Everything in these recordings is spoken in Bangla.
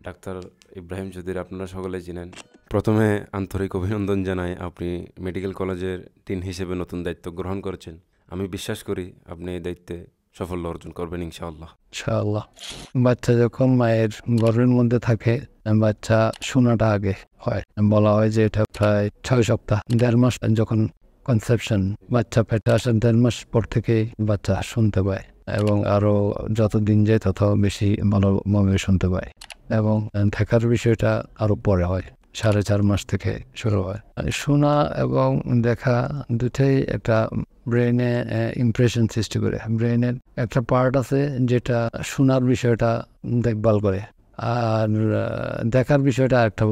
ডাক্তার ইব্রাহিম চৌধুরী আপনারা সকলেই চিনেন। প্রথমে আন্তরিক অভিনন্দন জানাই, আপনি মেডিকেল কলেজের ডিন হিসেবে নতুন দায়িত্ব গ্রহণ করেছেন। আমি বিশ্বাস করি আপনি এই দায়িত্বে সাফল্য অর্জন করবেন ইনশাআল্লাহ। ইনশাআল্লাহ। বাচ্চা যখন মায়ের গর্ভের মধ্যে থাকে, বাচ্চা শোনাটা আগে হয়। বলা হয় যে এটা প্রায় 6 সপ্তাহ, 1.5 মাস যখন কনসেপশন, বাচ্চা পেটে আসার 1.5 মাস পর থেকেই বাচ্চা শুনতে পায়, এবং আরো যত দিন যায় তত বেশি ভালোভাবে শুনতে পায়। এবং দেখার বিষয়টা আরো পরে হয়, 4.5 মাস থেকে শুরু হয়। শোনা এবং দেখা দুটাই একটা ব্রেনে ইমপ্রেশন সৃষ্টি করে। ব্রেনের একটা পার্ট আছে যেটা শোনার বিষয়টা দেখভাল করে, আর দেখার বিষয়টা একটা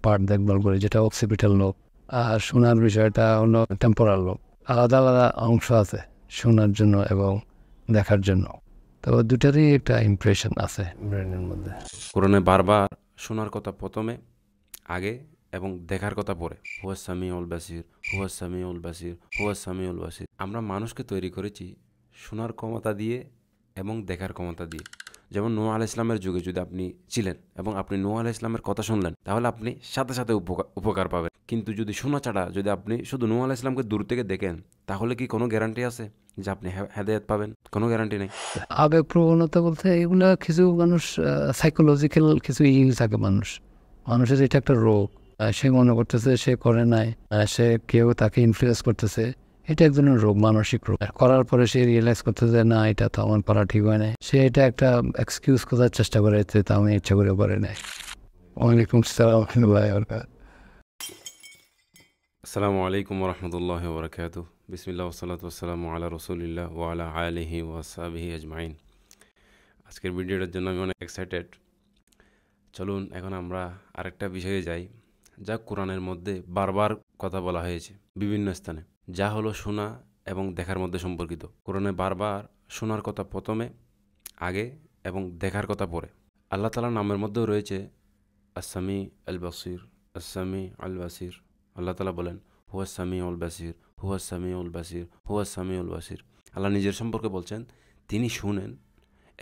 পার্ট দেখভাল করে, যেটা অক্সিপিটাল লোব। আর শোনার বিষয়টা হলো টেম্পোরাল লোব। আলাদা আলাদা অংশ আছে শোনার জন্য এবং দেখার জন্য। তো দুটারই একটা ইমপ্রেশন আছে ব্রেনের মধ্যে। কোরআনে বারবার শোনার কথা প্রথমে, আগে এবং দেখার কথা পরে। হুয়া সামিউল বাসির, হুয়া সামিউল বাসির, হুয়া সামিউল বাসির। আমরা মানুষকে তৈরি করেছি শোনার ক্ষমতা দিয়ে এবং দেখার ক্ষমতা দিয়ে। যেমন নূহ আলাইহিস সালামের যুগে যদি আপনি ছিলেন এবং আপনি নূহ আলাইহিস সালামের কথা শুনলেন, তাহলে আপনি সাথে সাথে উপকার পাবেন। কিন্তু যদি শোনা ছাড়া যদি আপনি শুধু নূহ আলাইহিস সালামকে দূর থেকে দেখেন, তাহলে কি কোনো গ্যারান্টি আছে যে আপনি হেদায়েত পাবেন? কোনো গ্যারান্টি নেই। আবেগ প্রবণতা বলতে এগুলা কিছু মানুষ সাইকোলজিক্যাল কিছু থাকে মানুষের এটা একটা রোগ। সে মনে করতেছে সে করে নাই, সে কেউ তাকে ইনফ্লুয়েন্স করতেছে। এটা এক ধরনের রোগ, মানসিক রোগ। করার পরে সে রিয়েলাইজ করতেছে না, এটা তো আমার করা ঠিক হয় নাই। সে এটা একটা এক্সকিউজ খোঁজার চেষ্টা করে, তা আমি ইচ্ছা করে করে নাই। ওয়ালাইকুম আসসালাম। আসসালামু আলাইকুম ওরহমতুল্লাহ ওবরাকাতুহ। বিসমিল্লাহ ওয়াসসালাতু ওয়াসসালামু আলা রসুলিল্লাহ ওয়া আলা আলিহি ওয়া সাহবিহি আজমাইন। আজকের ভিডিওটার জন্য আমি অনেক এক্সাইটেড। চলুন এখন আমরা আরেকটা বিষয়ে যাই, যা কোরআনের মধ্যে বারবার কথা বলা হয়েছে বিভিন্ন স্থানে, যা হলো শোনা এবং দেখার মধ্যে সম্পর্কিত। কোরআনে বারবার শোনার কথা প্রথমে, আগে এবং দেখার কথা পরে। আল্লাহ তাআলার নামের মধ্যেও রয়েছে আসামি আল বাসির, আসামি আল বাসির। আল্লাহ তাআলা বলেন হুয়া সামি উল বাসির, হুয়া সামি উল বাসির, হুয়া সামি উল বাসির। আল্লাহ নিজের সম্পর্কে বলছেন তিনি শুনেন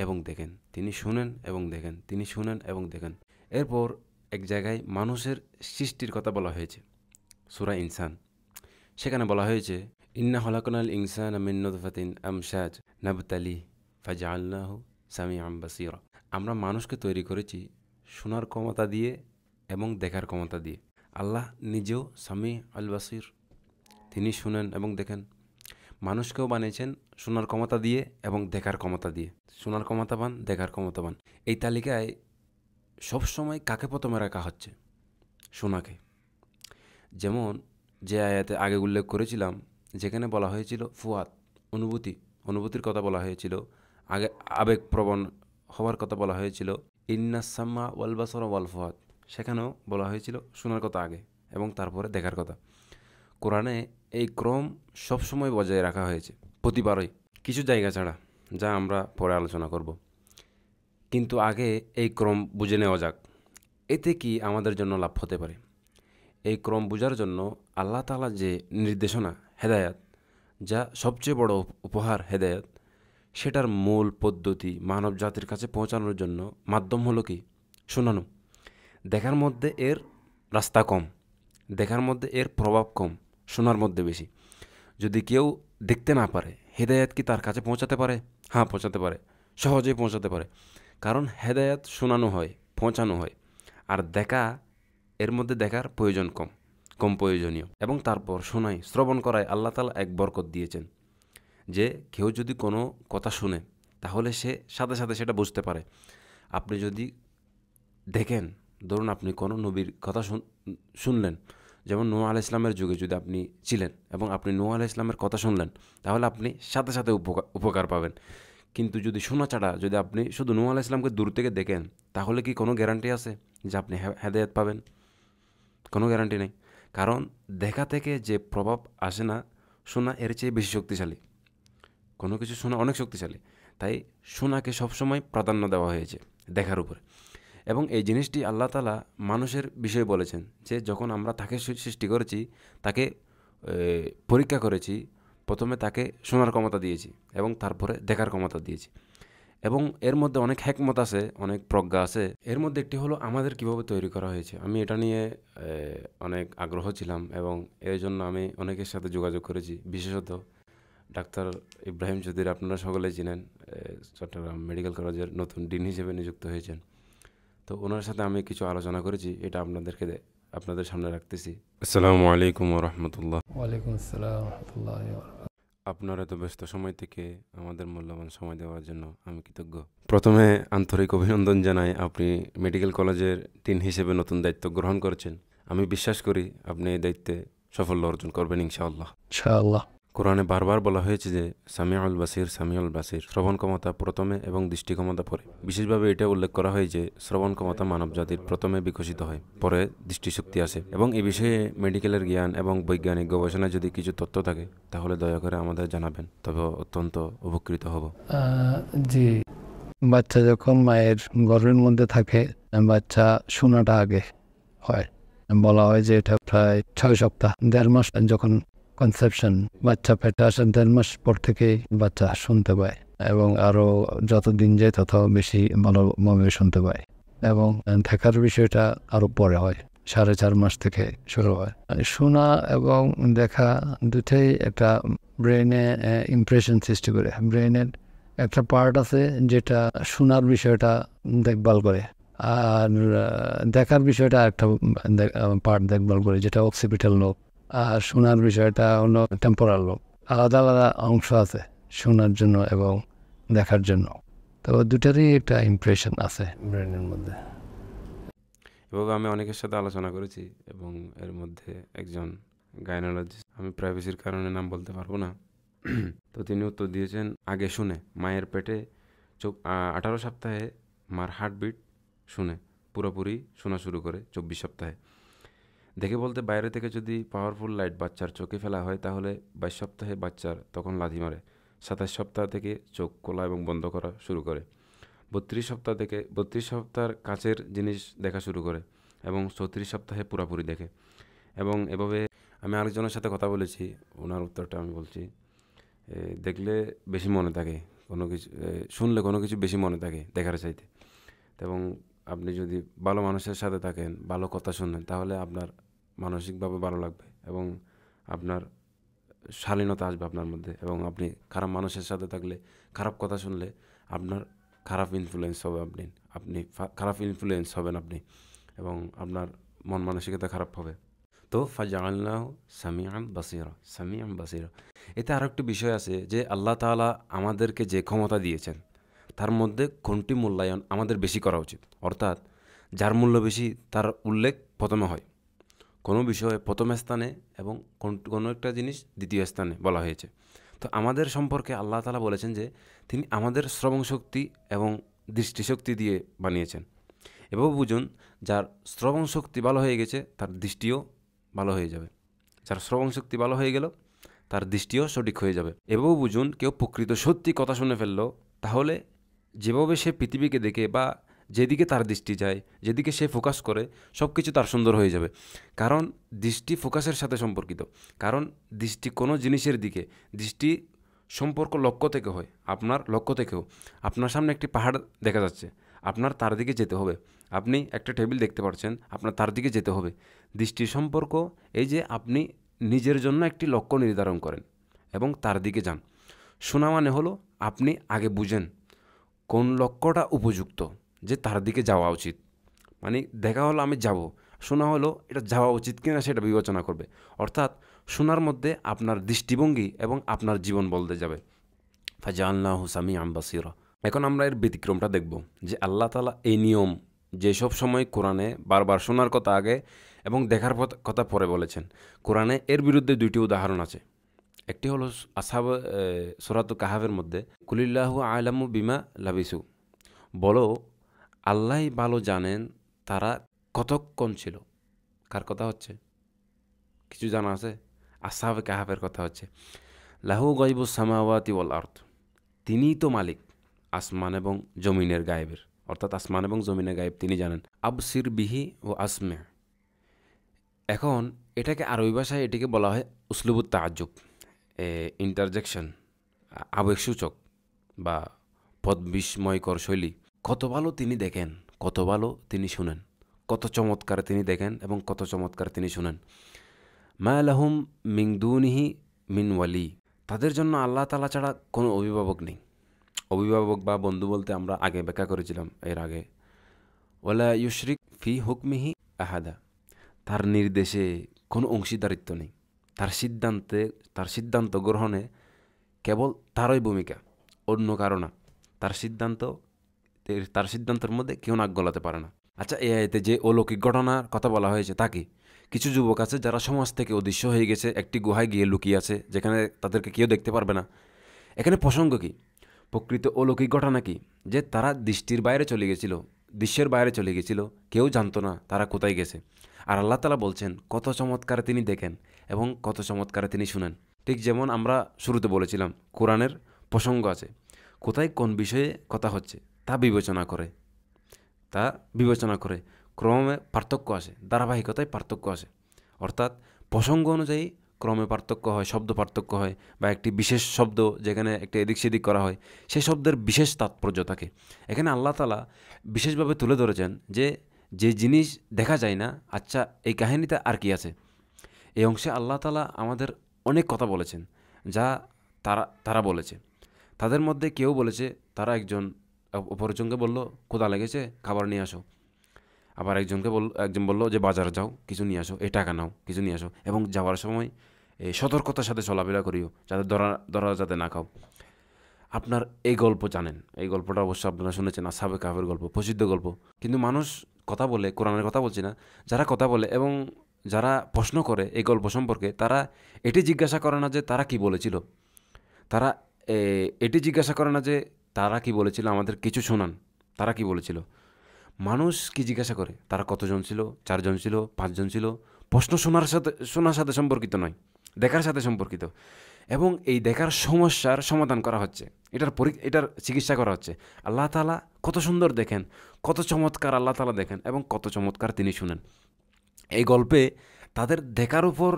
এবং দেখেন, তিনি শুনেন এবং দেখেন, তিনি শুনেন এবং দেখেন। এরপর এক জায়গায় মানুষের সৃষ্টির কথা বলা হয়েছে, সূরা ইনসান। সেখানে বলা হয়েছে ইন্না খলাকনাল ইনসানা মিন নুতফাতিন আমশাজ নাবতালি ফাজআলনাহু সামিআন বাসীরা। আমরা মানুষকে তৈরি করেছি শোনার ক্ষমতা দিয়ে এবং দেখার ক্ষমতা দিয়ে। আল্লাহ নিজেও সামি আল বাসির, তিনি শুনেন এবং দেখেন। মানুষকেও বানিয়েছেন শোনার ক্ষমতা দিয়ে এবং দেখার ক্ষমতা দিয়ে। শোনার ক্ষমতাবান, দেখার ক্ষমতাবান। এই তালিকায় সবসময় কাকে প্রথমে রাখা হচ্ছে? শোনাকে। যেমন যে আয়াতে আগে উল্লেখ করেছিলাম, যেখানে বলা হয়েছিল ফুয়াদ, অনুভূতির কথা বলা হয়েছিল, আগে আবেগপ্রবণ হওয়ার কথা বলা হয়েছিল, ইন্নাসাম্মা ওয়াল বাসর ওয়াল ফুয়াদ। সেখানেও বলা হয়েছিল শোনার কথা আগে এবং তারপরে দেখার কথা। কোরআনে এই ক্রম সবসময় বজায় রাখা হয়েছে, প্রতিবারই, কিছু জায়গা ছাড়া, যা আমরা পরে আলোচনা করব। কিন্তু আগে এই ক্রম বুঝে নেওয়া যাক, এতে কি আমাদের জন্য লাভ হতে পারে। এই ক্রম বোঝার জন্য আল্লাহ তাআলা যে নির্দেশনা, হেদায়াত, যা সবচেয়ে বড় উপহার হেদায়াত, সেটার মূল পদ্ধতি মানব জাতির কাছে পৌঁছানোর জন্য মাধ্যম হলো কি? শোনানো। দেখার মধ্যে এর রাস্তা কম, দেখার মধ্যে এর প্রভাব কম, শোনার মধ্যে বেশি। যদি কেউ দেখতে না পারে, হেদায়াত কি তার কাছে পৌঁছাতে পারে? হ্যাঁ, পৌঁছাতে পারে, সহজেই পৌঁছাতে পারে। কারণ হেদায়াত শোনানো হয়, পৌঁছানো হয়। আর দেখা, এর মধ্যে দেখার প্রয়োজন কম, কম প্রয়োজনীয়। এবং তারপর শোনায়, শ্রবণ করায় আল্লাহ তাআলা এক বরকত দিয়েছেন, যে কেউ যদি কোনো কথা শুনে, তাহলে সে সাথে সাথে সেটা বুঝতে পারে। আপনি যদি দেখেন, ধরুন আপনি কোনো নবীর কথা শুনলেন, যেমন নূহ আলাইহিস সালামের যুগে যদি আপনি ছিলেন এবং আপনি নূহ আলাইহিস সালামের কথা শুনলেন, তাহলে আপনি সাথে সাথে উপকার পাবেন। কিন্তু যদি শোনা ছাড়া যদি আপনি শুধু নূহ আলাইহিস সালামকে দূর থেকে দেখেন, তাহলে কি কোনো গ্যারান্টি আছে যে আপনি হেদায়েত পাবেন? কোনো গ্যারান্টি নেই। কারণ দেখা থেকে যে প্রভাব আসে না, শোনা এর চেয়ে বেশি শক্তিশালী। কোনো কিছু শোনা অনেক শক্তিশালী, তাই শোনাকে সবসময় প্রাধান্য দেওয়া হয়েছে দেখার উপরে। এবং এই জিনিসটি আল্লাহ তাআলা মানুষের বিষয়ে বলেছেন, যে যখন আমরা তাকে সৃষ্টি করেছি, তাকে পরীক্ষা করেছি, প্রথমে তাকে শোনার ক্ষমতা দিয়েছি এবং তারপরে দেখার ক্ষমতা দিয়েছি। এবং এর মধ্যে অনেক হ্যাকমত আছে, অনেক প্রজ্ঞা আছে। এর মধ্যে একটি হলো আমাদের কিভাবে তৈরি করা হয়েছে। আমি এটা নিয়ে অনেক আগ্রহ ছিলাম এবং এই জন্য আমি অনেকের সাথে যোগাযোগ করেছি। বিশেষত ডাক্তার ইব্রাহিম চৌধুরী, আপনারা সকলেই চিনেন, চট্টগ্রাম মেডিকেল কলেজের নতুন ডিন হিসেবে নিযুক্ত হয়েছেন। তো ওনার সাথে আমি কিছু আলোচনা করেছি, এটা আপনাদের সামনে রাখতেছি। আসসালামু আলাইকুম রহমতুল্লাহ। ওয়ালাইকুম আসসালাম রহমতুল্লাহ। আপনার এত ব্যস্ত সময় থেকে আমাদের মূল্যবান সময় দেওয়ার জন্য আমি কৃতজ্ঞ। প্রথমে আন্তরিক অভিনন্দন জানাই, আপনি মেডিকেল কলেজের ডিন হিসেবে নতুন দায়িত্ব গ্রহণ করেছেন। আমি বিশ্বাস করি আপনি এই দায়িত্বে সাফল্য অর্জন করবেন ইনশাআল্লাহ। ইনশাআল্লাহ। কোরআনে বারবার বলা হয়েছে যে সামিউল বাসির, সামিউল বাসির। শ্রবণ ক্ষমতা প্রথমে এবং দৃষ্টি ক্ষমতা পরে। বিশেষভাবে এটা উল্লেখ করা হয় যে শ্রবণ ক্ষমতা মানব জাতির প্রথমে বিকশিত হয়, পরে দৃষ্টিশক্তি আসে। এবং এই বিষয়ে মেডিকেলের জ্ঞান এবং বৈজ্ঞানিক গবেষণায় যদি কিছু তথ্য থাকে তাহলে দয়া করে আমাদের জানাবেন, তবে অত্যন্ত উপকৃত হব। জি, বাচ্চা যখন মায়ের গর্ভের মধ্যে থাকে, বাচ্চা শোনাটা আগে হয়। বলা হয় যে এটা প্রায় 6 সপ্তাহ, 1.5 মাস যখন কনসেপশন, বাচ্চা পেটে আসার 1.5 মাস পর থেকেই বাচ্চা শুনতে পায় এবং আরো যত দিন যায় তত বেশি ভালোভাবে শুনতে পায়। এবং দেখার বিষয়টা আরো পরে হয়, 4.5 মাস থেকে শুরু হয়। শোনা এবং দেখা দুটাই একটা ব্রেনে ইমপ্রেশন সৃষ্টি করে। ব্রেনের একটা পার্ট আছে যেটা শোনার বিষয়টা দেখভাল করে, আর দেখার বিষয়টা একটা পার্ট দেখভাল করে যেটা অক্সিপিটাল লোব, আর শোনার বিষয়টা হলো টেম্পোরাল লোব। আলাদা আলাদা অংশ আছে শোনার জন্য এবং দেখার জন্য। তো দুটারই একটা ইমপ্রেশন আছে ব্রেনের মধ্যে। এভাবে আমি অনেকের সাথে আলোচনা করেছি এবং এর মধ্যে একজন গাইনোলজিস্ট, আমি প্রাইভেসির কারণে নাম বলতে পারবো না, তো তিনি উত্তর দিয়েছেন আগে শুনে, মায়ের পেটে 18 সপ্তাহে মার হার্টবিট শুনে, পুরোপুরি শোনা শুরু করে 24 সপ্তাহে। দেখে বলতে বাইরে থেকে যদি পাওয়ারফুল লাইট বাচ্চার চোখে ফেলা হয় তাহলে 22 সপ্তাহে বাচ্চার তখন লাথি মারে। 27 সপ্তাহ থেকে চোখ খোলা এবং বন্ধ করা শুরু করে। 32 সপ্তাহের কাছের জিনিস দেখা শুরু করে এবং 34 সপ্তাহে পুরোপুরি দেখে। এবং এভাবে আমি আরেকজনের সাথে কথা বলেছি, ওনার উত্তরটা আমি বলছি। দেখলে বেশি মনে থাকে কোনো কিছু, শুনলে কোনো কিছু বেশি মনে থাকে দেখার চাইতে। এবং আপনি যদি ভালো মানুষের সাথে থাকেন, ভালো কথা শুনেন, তাহলে আপনার মানসিকভাবে ভালো লাগবে এবং আপনার শালীনতা আসবে আপনার মধ্যে। এবং আপনি খারাপ মানুষের সাথে থাকলে, খারাপ কথা শুনলে আপনার খারাপ ইনফ্লুয়েন্স হবে, খারাপ ইনফ্লুয়েন্স হবেন আপনি, এবং আপনার মন মানসিকতা খারাপ হবে। তো ফাজআলনাহু সামিআন বাসীরা, সামিআন বাসীরা। এতে আরও একটি বিষয় আছে যে আল্লাহ তাআলা আমাদেরকে যে ক্ষমতা দিয়েছেন তার মধ্যে কোনটি মূল্যায়ন আমাদের বেশি করা উচিত। অর্থাৎ যার মূল্য বেশি তার উল্লেখ প্রথমে হয়, কোনো বিষয়ে প্রথম স্থানে এবং কোনো একটা জিনিস দ্বিতীয় স্থানে বলা হয়েছে। তো আমাদের সম্পর্কে আল্লাহ তাআলা বলেছেন যে তিনি আমাদের শ্রবণ শক্তি এবং দৃষ্টিশক্তি দিয়ে বানিয়েছেন। এভাবে বুঝুন, যার শ্রবণ শক্তি ভালো হয়ে গেছে তার দৃষ্টিও ভালো হয়ে যাবে, যার শ্রবণ শক্তি ভালো হয়ে গেল তার দৃষ্টিও সঠিক হয়ে যাবে। এভাবে বুঝুন, কেউ প্রকৃত সত্যি কথা শুনে ফেললো, তাহলে যেভাবে সে পৃথিবীকে দেখে বা যেদিকে তার দৃষ্টি যায়, যেদিকে সে ফোকাস করে, সব কিছু তার সুন্দর হয়ে যাবে। কারণ দৃষ্টি ফোকাসের সাথে সম্পর্কিত। কারণ দৃষ্টি কোনো জিনিসের দিকে, দৃষ্টি সম্পর্ক লক্ষ্য থেকে হয়, আপনার লক্ষ্য থেকেও। আপনার সামনে একটি পাহাড় দেখা যাচ্ছে, আপনার তার দিকে যেতে হবে। আপনি একটা টেবিল দেখতে পাচ্ছেন, আপনার তার দিকে যেতে হবে। দৃষ্টির সম্পর্ক এই যে আপনি নিজের জন্য একটি লক্ষ্য নির্ধারণ করেন এবং তার দিকে যান। শোনা মানে হলো আপনি আগে বুঝেন কোন লক্ষ্যটা উপযুক্ত, যে তার দিকে যাওয়া উচিত। মানে দেখা হলো আমি যাব, শোনা হলো এটা যাওয়া উচিত কিনা সেটা বিবেচনা করবে। অর্থাৎ শোনার মধ্যে আপনার দৃষ্টিভঙ্গি এবং আপনার জীবন বলতে যাবে। ফাজআলনাহু সামিআন বাসীরা। এখন আমরা এর ব্যতিক্রমটা দেখব যে আল্লাহ তাআলা এই নিয়ম যেসব সময় কোরআনে বারবার শোনার কথা আগে এবং দেখার কথা পরে বলেছেন, কোরআনে এর বিরুদ্ধে 2টি উদাহরণ আছে। একটি হলো সূরাতুল কাহাফের মধ্যে কুলিল্লাহু আ'লামু বিমা লাবিসু, বলো আল্লাহই ভালো জানেন তারা কতক্ষণ ছিল। কার কথা হচ্ছে? কিছু জানা আছে? আসহাবে কাহাফের কথা হচ্ছে। লাহু গায়বুস সামাওয়াতি ওয়াল আরদ, তিনিই তো মালিক আসমান এবং জমিনের গায়েবের, অর্থাৎ আসমান এবং জমিনের গায়েব তিনি জানেন। আবসির বিহি ও আসমে। এখন এটাকে আরবি ভাষায় এটিকে বলা হয় উসলুবুত তাআজ্জুব, ইন্টারজেকশন, আবেগসূচক বা পদবিস্ময়কর শৈলী। কত ভালো তিনি দেখেন, কত ভালো তিনি শুনেন, কত চমৎকার তিনি দেখেন এবং কত চমৎকার তিনি শুনেন। মা লাহুম মিন দুনিহি মিন ওয়ালি, তাদের জন্য আল্লাহ তাআলা ছাড়া কোনো অভিভাবক নেই। অভিভাবক বা বন্ধু বলতে আমরা আগে ব্যাখ্যা করেছিলাম এর আগে। ওয়ালা ইউশরিক ফি হুকমিহি আহাদা, তার নির্দেশে কোনো অংশীদারিত্ব নেই। তার সিদ্ধান্ত গ্রহণে কেবল তারই ভূমিকা, অন্য কারো না। তার সিদ্ধান্তের মধ্যে কেউ নাক গলাতে পারে না। আচ্ছা, এই আয়াতে যে অলৌকিক ঘটনার কথা বলা হয়েছে তা কি? কিছু যুবক আছে যারা সমাজ থেকে অদৃশ্য হয়ে গেছে, একটি গুহায় গিয়ে লুকিয়ে আছে, যেখানে তাদেরকে কেউ দেখতে পারবে না। এখানে প্রসঙ্গ কি? প্রকৃত অলৌকিক ঘটনা কি? যে তারা দৃষ্টির বাইরে চলে গেছিল, দৃশ্যের বাইরে চলে গেছিল, কেউ জানতো না তারা কোথায় গেছে। আর আল্লাহ তাআলা বলছেন কত চমৎকার তিনি দেখেন এবং কত চমৎকার তিনি শুনেন। ঠিক যেমন আমরা শুরুতে বলেছিলাম, কোরআনের প্রসঙ্গ আছে, কোথায় কোন বিষয়ে কথা হচ্ছে তা বিবেচনা করে ক্রমে পার্থক্য আসে, ধারাবাহিকতায় পার্থক্য আসে। অর্থাৎ প্রসঙ্গ অনুযায়ী ক্রমে পার্থক্য হয়, শব্দ পার্থক্য হয়, বা একটি বিশেষ শব্দ যেখানে একটা এদিক সেদিক করা হয় সেই শব্দের বিশেষ তাৎপর্য থাকে। এখানে আল্লাহ তাআলা বিশেষভাবে তুলে ধরেছেন যে যে জিনিস দেখা যায় না, আচ্ছা এই কাহিনীতে আর কি আছে। এই অংশে আল্লাহ তাআলা আমাদের অনেক কথা বলেছেন যা তারা বলেছে। তাদের মধ্যে কেউ বলেছে, তারা অপরজনকে বলল ক্ষুধা লেগেছে, খাবার নিয়ে আসো। আবার একজন বলল যে বাজার যাও, কিছু নিয়ে আসো, এই টাকা নাও, কিছু নিয়ে আসো, এবং যাওয়ার সময় এই সতর্কতার সাথে চলাফেরা করিও, যাতে ধরা যাতে না খাও। আপনার এই গল্প জানেন, এই গল্পটা অবশ্য আপনারা শুনেছেন, আসহাবে কাহফের গল্প, প্রসিদ্ধ গল্প। কিন্তু মানুষ কথা বলে, কোরআনের কথা বলছি না, যারা কথা বলে এবং যারা প্রশ্ন করে এই গল্প সম্পর্কে, তারা এটি জিজ্ঞাসা করে না যে তারা কি বলেছিল, তারা এটি জিজ্ঞাসা করে না যে তারা কি বলেছিল, আমাদের কিছু শোনান, তারা কি বলেছিল। মানুষ কি জিজ্ঞাসা করে, তারা কতজন ছিল, 4 জন ছিল, 5 জন ছিল। প্রশ্ন শোনার সাথে সম্পর্কিত নয়, দেখার সাথে সম্পর্কিত। এবং এই দেখার সমস্যার সমাধান করা হচ্ছে, এটার চিকিৎসা করা হচ্ছে। আল্লাহ তাআলা কত সুন্দর দেখেন, কত চমৎকার আল্লাহ তাআলা দেখেন এবং কত চমৎকার তিনি শুনেন। এই গল্পে তাদের দেখার উপর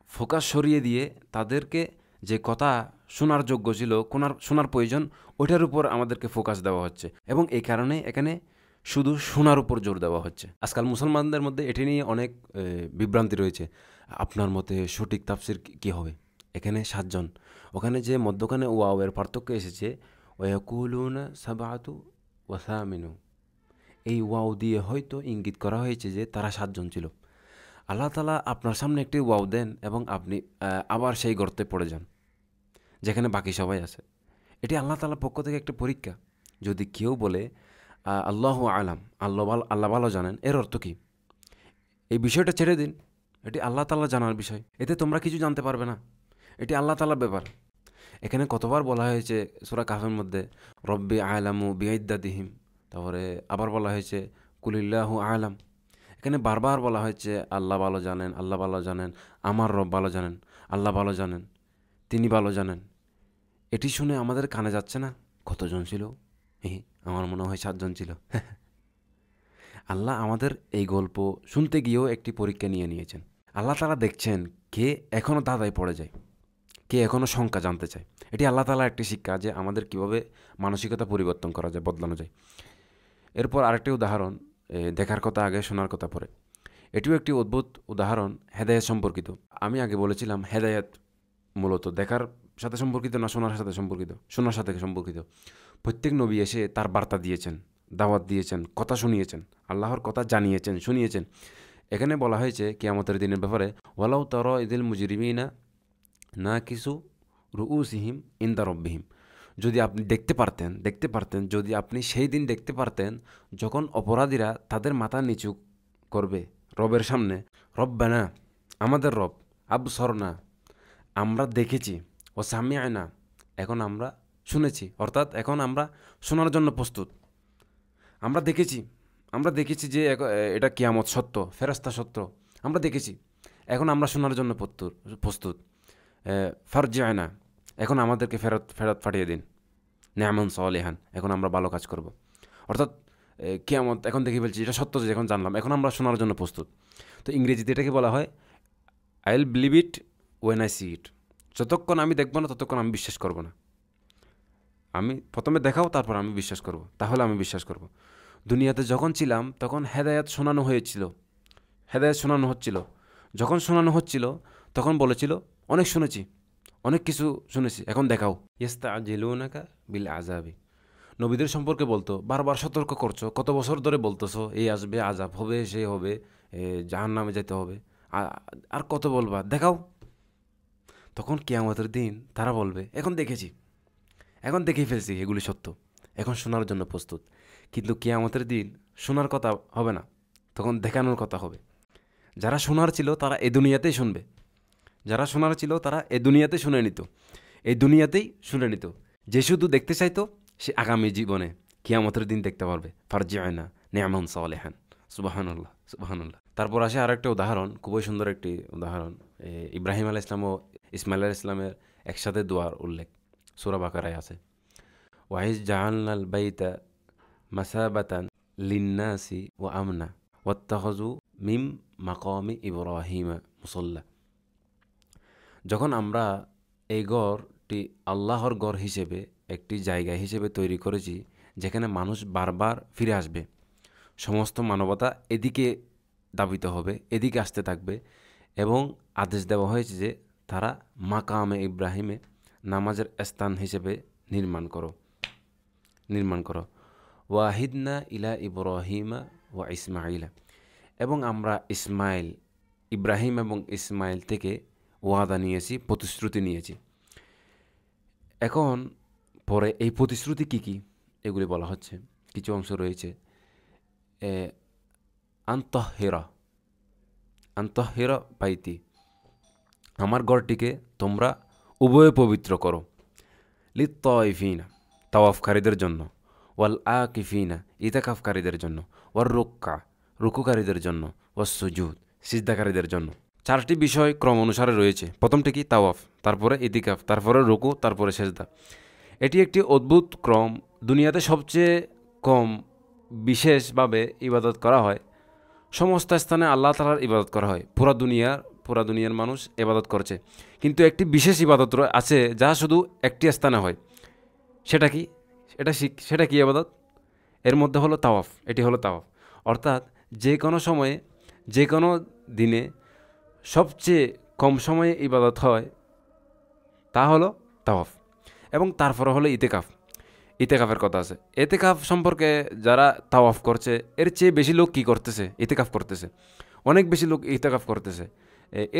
ফোকাস সরিয়ে দিয়ে তাদেরকে যে কথা শোনার যোগ্য ছিল, শোনার প্রয়োজন, ওইটার উপর আমাদেরকে ফোকাস দেওয়া হচ্ছে। এবং এই কারণে এখানে শুধু শোনার উপর জোর দেওয়া হচ্ছে। আজকাল মুসলমানদের মধ্যে এটি নিয়ে অনেক বিভ্রান্তি রয়েছে। আপনার মতে সঠিক তাফসির কী হবে? এখানে 7 জন, ওখানে যে মধ্যখানে ওয়াওয়ের পার্থক্য এসেছে, ওয়াকুলুনা সাবাতু ওয়া সামিনু, এই ওয়াও দিয়ে হয়তো ইঙ্গিত করা হয়েছে যে তারা 7 জন ছিল। আল্লাহ তাআলা আপনার সামনে একটি ওয়াও দেন এবং আপনি আবার সেই গর্তে পড়ে যান যেখানে বাকি সবাই আছে। এটি আল্লাহ তাআলার পক্ষ থেকে একটা পরীক্ষা। যদি কেউ বলে আল্লাহু আলাম, আল্লাহ ভালো জানেন, এর অর্থ কী? এই বিষয়টা ছেড়ে দিন, এটি আল্লাহ তাআলা জানার বিষয়, এতে তোমরা কিছু জানতে পারবে না, এটি আল্লাহ তাআলার ব্যাপার। এখানে কতবার বলা হয়েছে সূরা কাহফের মধ্যে, রব্বি আলামু বিইদ্দাতিহিম, তারপরে আবার বলা হয়েছে কুলিল্লাহু আলাম। এখানে বারবার বলা হয়েছে আল্লাহ ভালো জানেন, আল্লাহ ভালো জানেন, আমার রব ভালো জানেন, আল্লাহ ভালো জানেন, তিনি ভালো জানেন। এটি শুনে আমাদের কানে যাচ্ছে না? কতজন ছিল? আমার মনে হয় 7 জন ছিল। আল্লাহ আমাদের এই গল্প শুনতে গিয়েও একটি পরীক্ষা নিয়েছেন। আল্লাহ তাআলা দেখছেন কে এখনও দাদায় পড়ে যায়, কে এখনও সংখ্যা জানতে চায়। এটি আল্লাহ তাআলার একটি শিক্ষা যে আমাদের কীভাবে মানসিকতা পরিবর্তন করা যায়, বদলানো যায়। এরপর আরেকটি উদাহরণ, দেখার কথা আগে, শোনার কথা পরে। এটিও একটি অদ্ভুত উদাহরণ হেদায়েত সম্পর্কিত। আমি আগে বলেছিলাম হেদায়েত মূলত দেখার সাথে সম্পর্কিত না, শোনার সাথে সম্পর্কিত। প্রত্যেক নবী এসে তার বার্তা দিয়েছেন, দাওয়াত দিয়েছেন, কথা শুনিয়েছেন, আল্লাহর কথা জানিয়েছেন, শুনিয়েছেন। এখানে বলা হয়েছে কিয়ামতের দিনের ব্যাপারে, ওয়ালাউ তারা ইদিল মুজরিমিনা নাকিসু রুউসিহিম ইনদা রব্বিহিম, যদি আপনি দেখতে পারতেন, যদি আপনি সেই দিন দেখতে পারতেন যখন অপরাধীরা তাদের মাথা নিচু করবে রবের সামনে, রব্বানা, আমাদের রব, আবসরনা, আমরা দেখেছি, ও সামিআনা, এখন আমরা শুনেছি, অর্থাৎ এখন আমরা শোনার জন্য প্রস্তুত। আমরা দেখেছি যে এটা কিয়ামত সত্য, ফেরেশতা সত্য, আমরা দেখেছি, এখন আমরা শোনার জন্য প্রস্তুত। ফারজিআনা, এখন আমাদেরকে ফেরত পাঠিয়ে দিন। নিআমান সালিহান, এখন আমরা ভালো কাজ করব। অর্থাৎ কিয়ামত এখন দেখে ফেলছি, এটা সত্য, যে এখন জানলাম, এখন আমরা শোনার জন্য প্রস্তুত। তো ইংরেজিতে এটাকে বলা হয় I will believe it when I see it. যতক্ষণ আমি দেখব না ততক্ষণ আমি বিশ্বাস করব না। আমি প্রথমে দেখাও, তারপর আমি বিশ্বাস করব, তাহলে আমি বিশ্বাস করব। দুনিয়াতে যখন ছিলাম তখন হেদায়েত শোনানো হয়েছিল, হেদায়েত শোনানো হচ্ছিল। যখন শোনানো হচ্ছিল তখন বলেছিল অনেক শুনেছি, অনেক কিছু শুনেছি, এখন দেখাও। ইস্তাজিলুনাকা বিল আযাবি, নবীদের সম্পর্কে বলতো, বারবার সতর্ক করছো, কত বছর ধরে বলতেছো এই আসবে, আযাব হবে, সে হবে, জাহান্নামে যেতে হবে, আর কত বলবা, দেখাও। তখন কিয়ামতের দিন তারা বলবে এখন দেখেছি, এখন দেখেই ফেলছি এগুলি সত্য, এখন শোনার জন্য প্রস্তুত। কিন্তু কিয়ামতের দিন শোনার কথা হবে না, তখন দেখানোর কথা হবে। যারা শোনার ছিল তারা এ দুনিয়াতেই শুনবে, যারা শোনার ছিল তারা এ দুনিয়াতে শুনে নিত, এই দুনিয়াতেই শুনে নিত। যে শুধু দেখতে চাইতো সে আগামী জীবনে কিয়ামতের দিন দেখতে পারবে। ফারজিআনা নি'মান সালিহান। সুবহানাল্লাহ, সুবহানাল্লাহ। তারপর আসে আরেকটা উদাহরণ, খুবই সুন্দর একটি উদাহরণ। ইব্রাহিম আলাইহিস সালাম ও ইসমাইল আলাইহিস সালামের একসাথে দোয়ার উল্লেখ সূরা বাকারায় আছে। ওয়াইজ জাআলনাল বাইতা মাসাবাতান লিন্নাসি ওয়া আমনা ওয়াত্তাখাযু মিম মাকামি ইব্রাহিমা মুসাল্লা। যখন আমরা এই ঘরটি আল্লাহর ঘর হিসেবে, একটি জায়গা হিসেবে তৈরি করেছি যেখানে মানুষ বারবার ফিরে আসবে, সমস্ত মানবতা এদিকে দাবিত হবে, এদিকে আসতে থাকবে, এবং আদেশ দেওয়া হয়েছে যে তারা মাকামে ইব্রাহিমে নামাজের স্থান হিসেবে নির্মাণ করো। ওয়াহিদনা ইলা ইব্রাহিমা ওয়া ইসমাইলা, এবং আমরা ইব্রাহিম এবং ইসমাইল থেকে ওয়াদা নিয়েছি, প্রতিশ্রুতি নিয়েছি। এখন পরে এই প্রতিশ্রুতি কি কি এগুলি বলা হচ্ছে, কিছু অংশ রয়েছে। আন্তঃহেরা বাইতি, আমার ঘরটিকে তোমরা উভয় পবিত্র করো। লিত্তাইফিনা, তাওয়াফকারীদের জন্য, ওয়াল আকিফিনা, ইতিকাফকারীদের জন্য, ওয়ার রুকুকারীদের জন্য, ওয়াস সুজুদ, সিজদাকারীদের জন্য। 4টি বিষয় ক্রম অনুসারে রয়েছে। প্রথমটি কি? তাওয়াফ, তারপরে ইতিকাফ, তারপরে রুকু, তারপরে সেজদা। এটি একটি অদ্ভুত ক্রম। দুনিয়াতে সবচেয়ে কম বিশেষভাবে ইবাদত করা হয়, সমস্ত স্থানে আল্লাহ তাআলার ইবাদত করা হয়, পুরা দুনিয়ার মানুষ ইবাদত করছে, কিন্তু একটি বিশেষ ইবাদত আছে যা শুধু একটি স্থানে হয়। সেটা কি? সেটা কি ইবাদত? এর মধ্যে হলো তাওয়াফ। এটি হলো তাওয়াফ, অর্থাৎ যে কোনো সময়ে, যে কোনো দিনে সবচেয়ে কম সময়ে ইবাদত হয় তা হলো তাওয়াফ। এবং তারপরে হলো ইতিকাফের কথা আছে। ইতিকাফ সম্পর্কে যারা তাওয়াফ করছে এর চেয়ে বেশি লোক কি করতেছে? ইতিকাফ করতেছে। অনেক বেশি লোক ইতিকাফ করতেছে।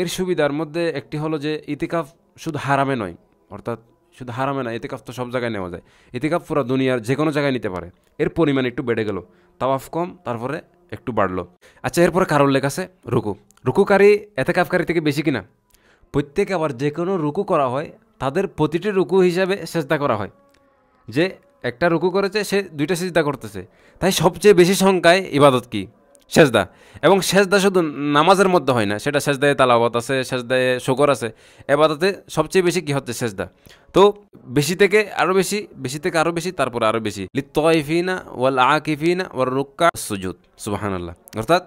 এর সুবিধার মধ্যে একটি হলো যে ইতিকাফ শুধু হারামে নয়, অর্থাৎ শুধু হারামে না, ইতিকাফ তো সব জায়গায় নেওয়া যায়। ইতিকাফ পুরো দুনিয়ার যে কোনো জায়গায় নিতে পারে। এর পরিমাণ একটু বেড়ে গেল, তাওয়াফ কম, তারপরে একটু বাড়লো। আচ্ছা, এরপরে কার উল্লেখ আছে? রুকুকারী ইতিকাফকারী থেকে বেশি কিনা? প্রত্যেকে আবার যে কোনো রুকু করা হয় তাদের প্রতিটি রুকু হিসাবে সেজদা করা হয়। যে একটা রুকু করেছে সে 2টা সিজদা করতেছে, তাই সবচেয়ে বেশি সংখ্যায় ইবাদত কি? সেজদা। এবং সেজদা শুধু নামাজের মধ্যে হয় না, সেটা সেজদায়ে তালাওয়াত আছে, সেজদায়ে শুকর আছে। ইবাদতে সবচেয়ে বেশি কি হচ্ছে? সেজদা। তো বেশি থেকে আরও বেশি, তারপরে আরও বেশি। লিত্তাইফিনা ওয়াল আকিফিনা ওয়ার রুক্কা সুজুদ। সুবহানাল্লাহ। অর্থাৎ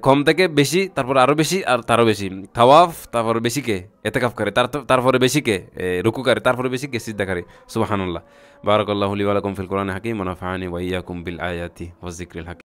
কম থেকে বেশি, তারপর আরও বেশি, আর তারও বেশি। তাওয়াফ, তারপরে বেশি কে? ইতিকাফ করে, তারপরে বেশি কে? রুকু করে, তারপরে বেশি কে? সিজদা করে। সুবহানাল্লাহ। বারাকাল্লাহু লি ওয়া লাকুম ফিল কোরআনিল হাকীম ওয়া নাফা'আনি ওয়া ইয়্যাকুম বিল আয়াতি ওয়াজ যিকরিল হাকীম।